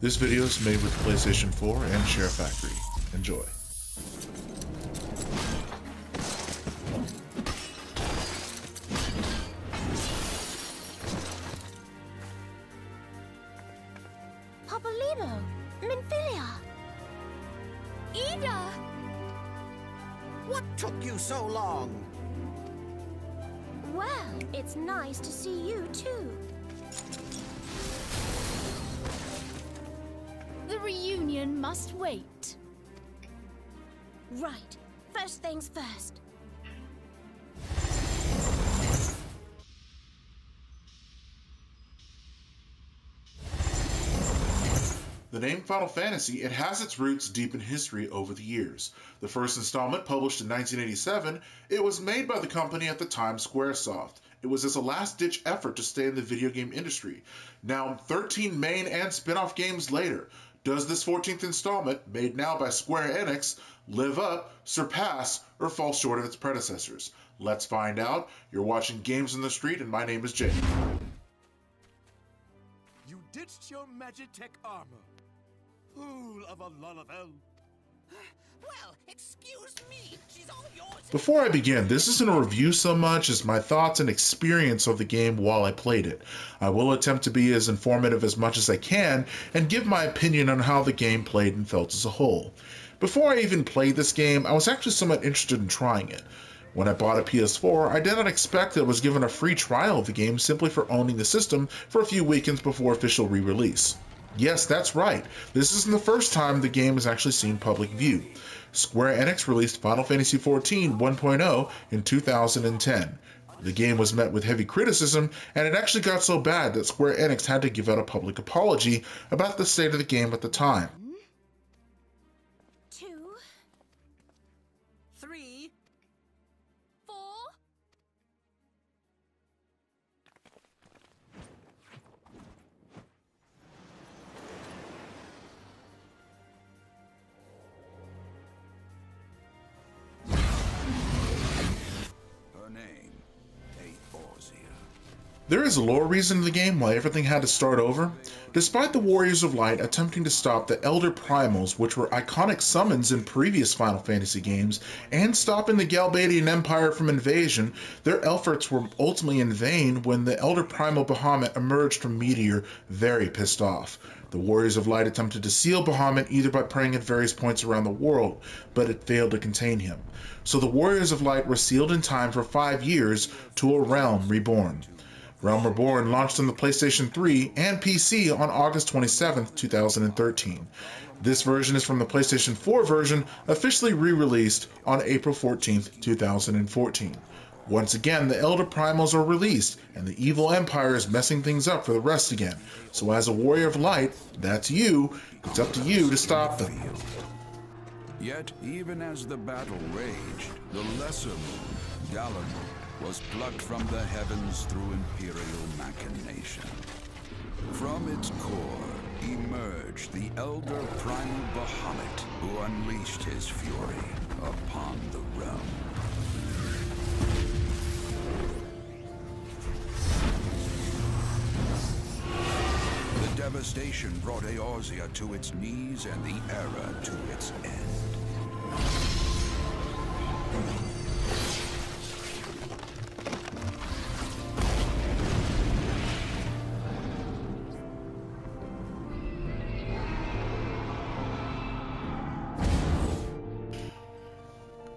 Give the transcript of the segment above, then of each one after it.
This video is made with PlayStation 4 and Share Factory. Enjoy. Popolino, Minfilia, Ida! What took you so long? Well, it's nice to see you too. The reunion must wait. Right. First things first. The name Final Fantasy, it has its roots deep in history over the years. The first installment, published in 1987, it was made by the company at the time, Squaresoft. It was as a last-ditch effort to stay in the video game industry. Now, 13 main and spin-off games later, does this 14th installment, made now by Square Enix, live up, surpass, or fall short of its predecessors? Let's find out. You're watching Games on the Street, and my name is Jake. You ditched your Magitech armor. Fool of a Lullavel. Well, excuse me, she's all yours. Before I begin, this isn't a review so much as my thoughts and experience of the game while I played it. I will attempt to be as informative as much as I can and give my opinion on how the game played and felt as a whole. Before I even played this game, I was actually somewhat interested in trying it. When I bought a PS4, I did not expect that I was given a free trial of the game simply for owning the system for a few weekends before official re-release. Yes, that's right. This isn't the first time the game has actually seen public view. Square Enix released Final Fantasy XIV 1.0 in 2010. The game was met with heavy criticism, and it actually got so bad that Square Enix had to give out a public apology about the state of the game at the time. 2, 3. 4. Her name, Eorzea. There is a lore reason in the game why everything had to start over. Despite the Warriors of Light attempting to stop the Elder Primals, which were iconic summons in previous Final Fantasy games, and stopping the Galbadian Empire from invasion, their efforts were ultimately in vain when the Elder Primal Bahamut emerged from Meteor, very pissed off. The Warriors of Light attempted to seal Bahamut either by praying at various points around the world, but it failed to contain him. So the Warriors of Light were sealed in time for 5 years to a Realm Reborn. Realm Reborn launched on the PlayStation 3 and PC on August 27, 2013. This version is from the PlayStation 4 version, officially re-released on April 14, 2014. Once again, the Elder Primals are released, and the evil Empire is messing things up for the rest again. So as a Warrior of Light, that's you, it's up to you to stop them. Yet, even as the battle raged, the lesser moon, Galamon, was plucked from the heavens through imperial machination. From its core emerged the Elder Primal Bahamut, who unleashed his fury upon the realm. The devastation brought Eorzea to its knees and the era to its end.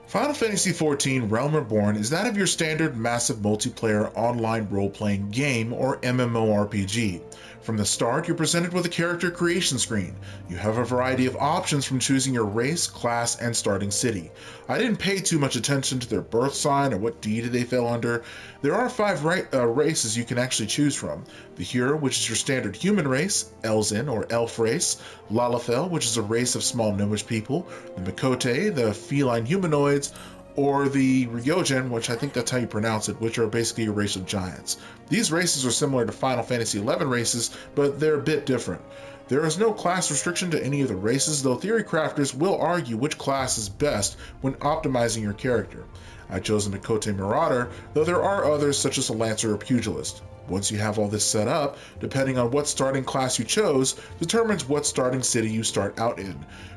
Final Fantasy XIV Realm Reborn is that of your standard massive multiplayer online role-playing game or MMORPG. From the start, you're presented with a character creation screen. You have a variety of options from choosing your race, class, and starting city. I didn't pay too much attention to their birth sign or what deity they fell under. There are 5 races you can actually choose from. The Hur, which is your standard human race, Elzin or elf race, Lalafell, which is a race of small gnomish people, the Miqo'te, the feline humanoids, or the Ryogen, which I think that's how you pronounce it, which are basically a race of giants. These races are similar to Final Fantasy XI races, but they're a bit different. There is no class restriction to any of the races, though theory crafters will argue which class is best when optimizing your character. I chose the Miqo'te Marauder, though there are others such as a Lancer or Pugilist. Once you have all this set up, depending on what starting class you chose, determines what starting city you start out in,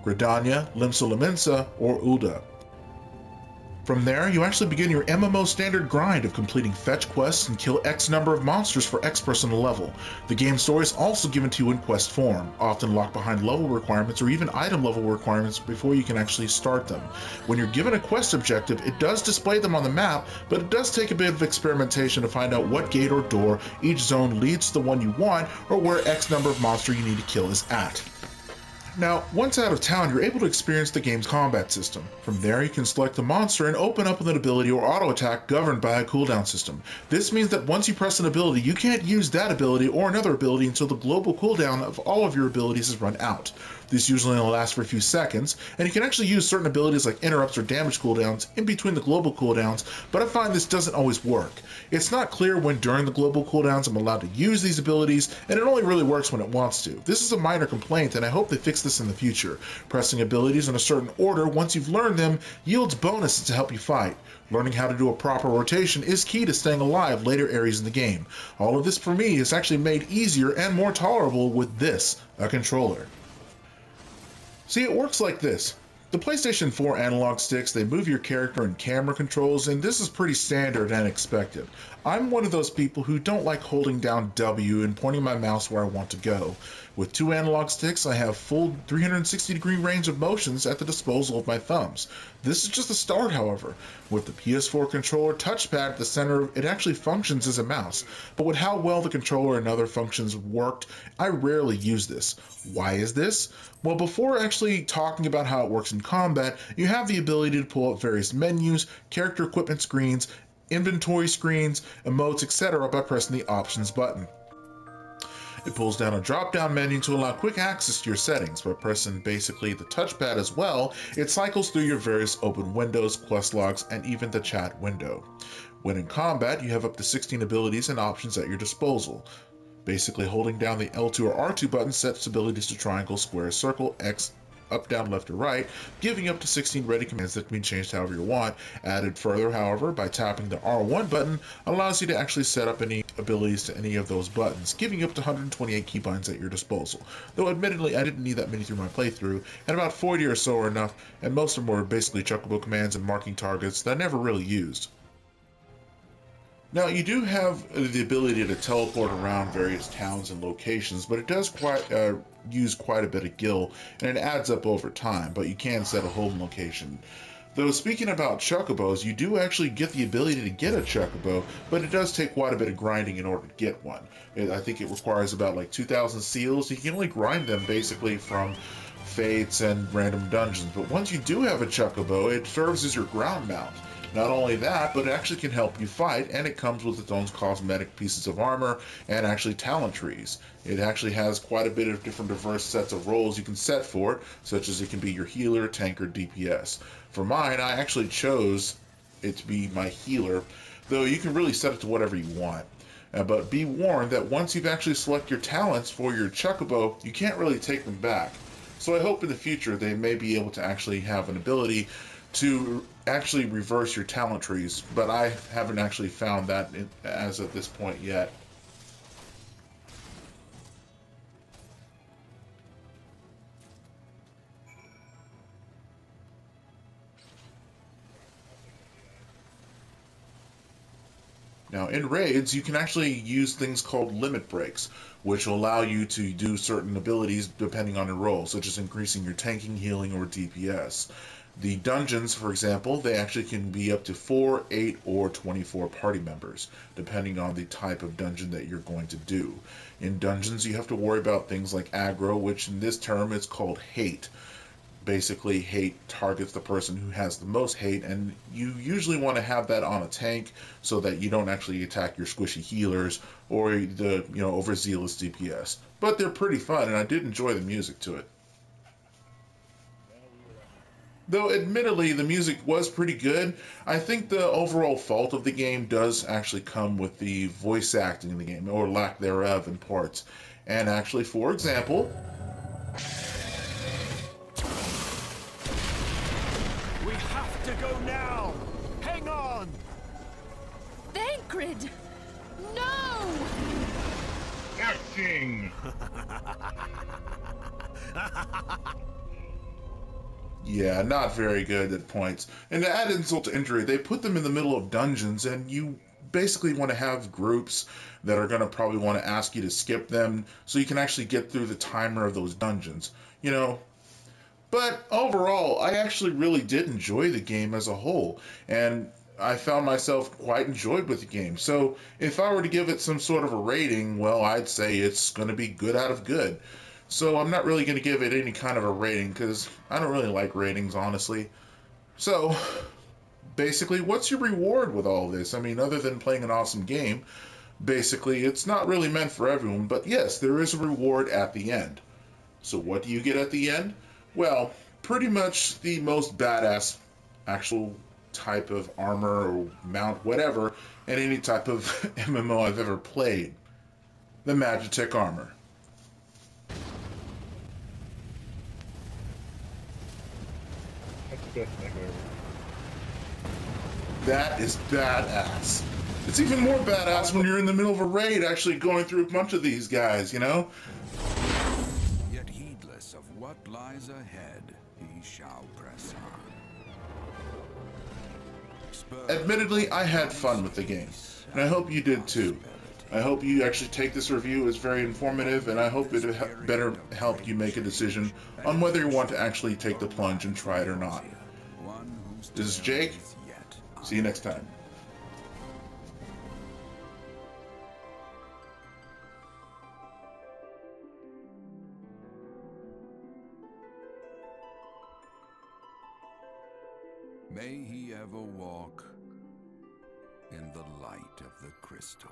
Gridania, Limsa Lominsa, or Ul'dah. From there, you actually begin your MMO standard grind of completing fetch quests and kill X number of monsters for X personal level. The game story is also given to you in quest form, often locked behind level requirements or even item level requirements before you can actually start them. When you're given a quest objective, it does display them on the map, but it does take a bit of experimentation to find out what gate or door each zone leads to the one you want, or where X number of monster you need to kill is at. Now, once out of town, you're able to experience the game's combat system. From there, you can select the monster and open up with an ability or auto attack governed by a cooldown system. This means that once you press an ability, you can't use that ability or another ability until the global cooldown of all of your abilities is run out. This usually only lasts for a few seconds, and you can actually use certain abilities like interrupts or damage cooldowns in between the global cooldowns, but I find this doesn't always work. It's not clear when during the global cooldowns I'm allowed to use these abilities, and it only really works when it wants to. This is a minor complaint, and I hope they fix this in the future. Pressing abilities in a certain order once you've learned them yields bonuses to help you fight. Learning how to do a proper rotation is key to staying alive later areas in the game. All of this for me is actually made easier and more tolerable with this, a controller. See, it works like this. The PlayStation 4 analog sticks, they move your character and camera controls, and this is pretty standard and expected. I'm one of those people who don't like holding down W and pointing my mouse where I want to go. With two analog sticks, I have full 360-degree range of motions at the disposal of my thumbs. This is just a start, however. With the PS4 controller touchpad at the center, it actually functions as a mouse. But with how well the controller and other functions worked, I rarely use this. Why is this? Well, before actually talking about how it works in combat, you have the ability to pull up various menus, character equipment screens, inventory screens, emotes, etc. by pressing the Options button. It pulls down a drop-down menu to allow quick access to your settings. By pressing basically the touchpad as well, it cycles through your various open windows, quest logs, and even the chat window. When in combat, you have up to 16 abilities and options at your disposal. Basically, holding down the L2 or R2 button sets abilities to triangle, square, circle, X, up, down, left, or right, giving you up to 16 ready commands that can be changed however you want. Added further, however, by tapping the R1 button allows you to actually set up any abilities to any of those buttons, giving you up to 128 keybinds at your disposal. Though admittedly, I didn't need that many through my playthrough, and about 40 or so are enough, and most of them were basically Chocobo commands and marking targets that I never really used. Now, you do have the ability to teleport around various towns and locations, but it does use quite a bit of gil, and it adds up over time, but you can set a home location. Though speaking about chocobos, you do actually get the ability to get a chocobo, but it does take quite a bit of grinding in order to get one. I think it requires about like 2,000 seals. You can only grind them basically from fates and random dungeons, but once you do have a chocobo, it serves as your ground mount. Not only that, but it actually can help you fight, and it comes with its own cosmetic pieces of armor and actually talent trees. It actually has quite a bit of different diverse sets of roles you can set for it, such as it can be your healer, tanker, DPS. For mine, I actually chose it to be my healer, though you can really set it to whatever you want. But be warned that once you've actually selected your talents for your chocobo, you can't really take them back. So I hope in the future they may be able to actually have an ability to actually reverse your talent trees, but I haven't actually found that as of this point yet. Now, in raids, you can actually use things called limit breaks, which will allow you to do certain abilities depending on your role, such as increasing your tanking, healing, or DPS. The dungeons, for example, they actually can be up to 4, 8, or 24 party members, depending on the type of dungeon that you're going to do. In dungeons, you have to worry about things like aggro, which in this term is called hate. Basically, hate targets the person who has the most hate, and you usually want to have that on a tank so that you don't actually attack your squishy healers or the overzealous DPS. But they're pretty fun, and I did enjoy the music to it. Though admittedly the music was pretty good, I think the overall fault of the game does actually come with the voice acting in the game, or lack thereof in parts. And actually, for example, We have to go now! Hang on! Thancred! No! Acting! Yeah, not very good at points. And to add insult to injury, they put them in the middle of dungeons, and you basically want to have groups that are going to probably want to ask you to skip them so you can actually get through the timer of those dungeons. You know, but overall, I actually really did enjoy the game as a whole, and I found myself quite enjoyed with the game. So if I were to give it some sort of a rating, well, I'd say it's going to be good out of good. So I'm not really going to give it any kind of a rating because I don't really like ratings, honestly. So basically, what's your reward with all this? I mean, other than playing an awesome game, basically, it's not really meant for everyone, but yes, there is a reward at the end. So what do you get at the end? Well, pretty much the most badass actual type of armor or mount, whatever, in any type of MMO I've ever played. The Magitech armor. That's the best thing ever. That is badass. It's even more badass when you're in the middle of a raid actually going through a bunch of these guys, you know? Yet heedless of what lies ahead, he shall press on. Admittedly, I had fun with the game, and I hope you did too. I hope you actually take this review as very informative, and I hope it better help you make a decision on whether you want to actually take the plunge and try it or not. This is Jake. See you next time. May he ever walk in the light of the crystal.